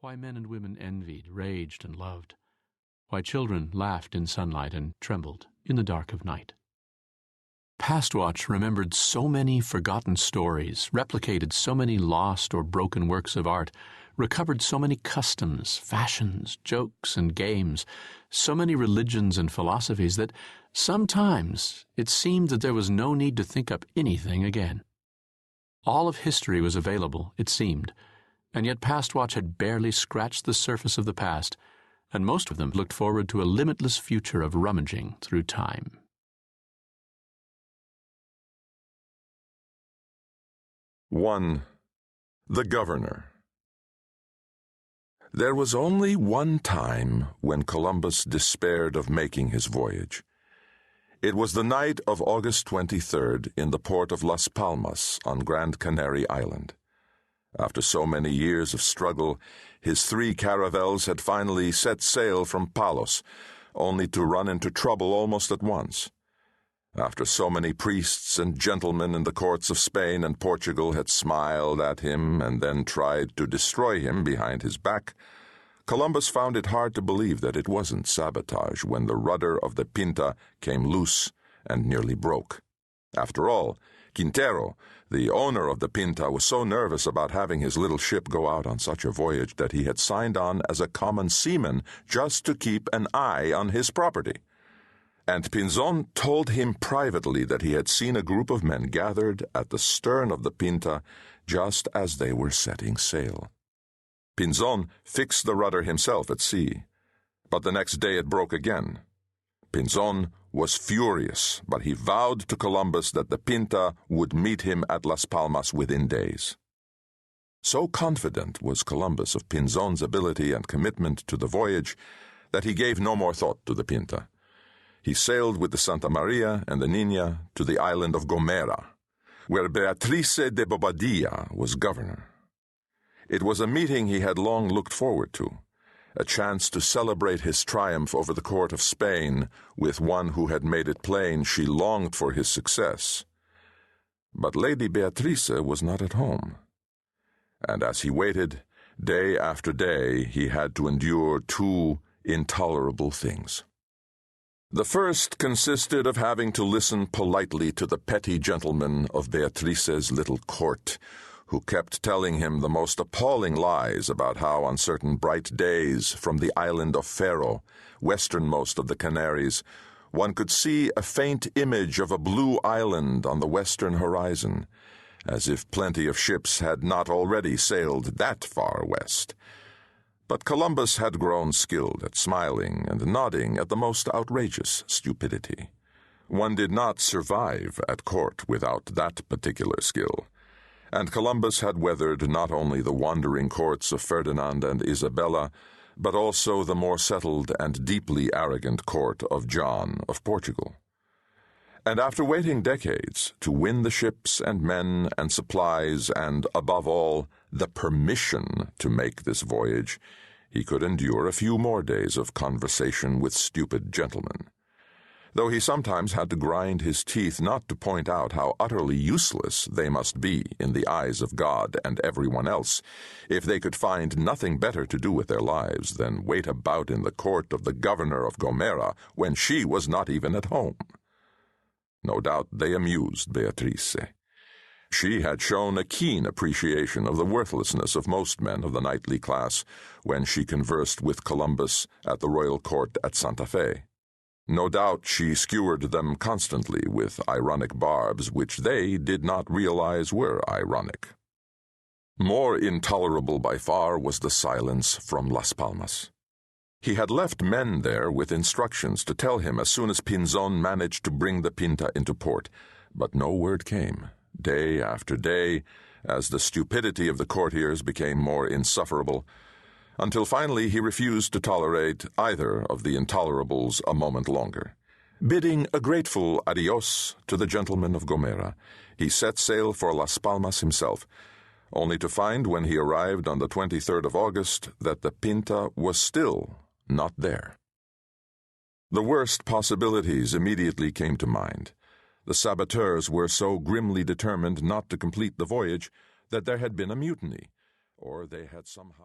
Why men and women envied, raged, and loved. Why children laughed in sunlight and trembled in the dark of night. Pastwatch remembered so many forgotten stories, replicated so many lost or broken works of art, recovered so many customs, fashions, jokes, and games, so many religions and philosophies that sometimes it seemed that there was no need to think up anything again. All of history was available, it seemed, and yet Pastwatch had barely scratched the surface of the past, and most of them looked forward to a limitless future of rummaging through time. (1) The Governor. There was only one time when Columbus despaired of making his voyage. It was the night of August 23rd in the port of Las Palmas on Grand Canary Island. After so many years of struggle, his 3 caravels had finally set sail from Palos, only to run into trouble almost at once. After so many priests and gentlemen in the courts of Spain and Portugal had smiled at him and then tried to destroy him behind his back, Columbus found it hard to believe that it wasn't sabotage when the rudder of the Pinta came loose and nearly broke. After all, Quintero, the owner of the Pinta, was so nervous about having his little ship go out on such a voyage that he had signed on as a common seaman just to keep an eye on his property. And Pinzon told him privately that he had seen a group of men gathered at the stern of the Pinta just as they were setting sail. Pinzon fixed the rudder himself at sea, but the next day it broke again. Pinzon was furious, but he vowed to Columbus that the Pinta would meet him at Las Palmas within days. So confident was Columbus of Pinzon's ability and commitment to the voyage that he gave no more thought to the Pinta. He sailed with the Santa Maria and the Nina to the island of Gomera, where Beatrice de Bobadilla was governor. It was a meeting he had long looked forward to, a chance to celebrate his triumph over the court of Spain with one who had made it plain she longed for his success. But Lady Beatrice was not at home, and as he waited, day after day, he had to endure 2 intolerable things. The first consisted of having to listen politely to the petty gentlemen of Beatrice's little court, who kept telling him the most appalling lies about how on certain bright days from the island of Faro, westernmost of the Canaries, one could see a faint image of a blue island on the western horizon, as if plenty of ships had not already sailed that far west. But Columbus had grown skilled at smiling and nodding at the most outrageous stupidity. One did not survive at court without that particular skill, and Columbus had weathered not only the wandering courts of Ferdinand and Isabella, but also the more settled and deeply arrogant court of John of Portugal. And after waiting decades to win the ships and men and supplies and, above all, the permission to make this voyage, he could endure a few more days of conversation with stupid gentlemen, though he sometimes had to grind his teeth not to point out how utterly useless they must be in the eyes of God and everyone else if they could find nothing better to do with their lives than wait about in the court of the governor of Gomera when she was not even at home. No doubt they amused Beatrice. She had shown a keen appreciation of the worthlessness of most men of the knightly class when she conversed with Columbus at the royal court at Santa Fe. No doubt she skewered them constantly with ironic barbs which they did not realize were ironic. More intolerable by far was the silence from Las Palmas. He had left men there with instructions to tell him as soon as Pinzon managed to bring the Pinta into port, but no word came, day after day, as the stupidity of the courtiers became more insufferable, until finally he refused to tolerate either of the intolerables a moment longer. Bidding a grateful adios to the gentlemen of Gomera, he set sail for Las Palmas himself, only to find when he arrived on the 23rd of August that the Pinta was still not there. The worst possibilities immediately came to mind. The saboteurs were so grimly determined not to complete the voyage that there had been a mutiny, or they had somehow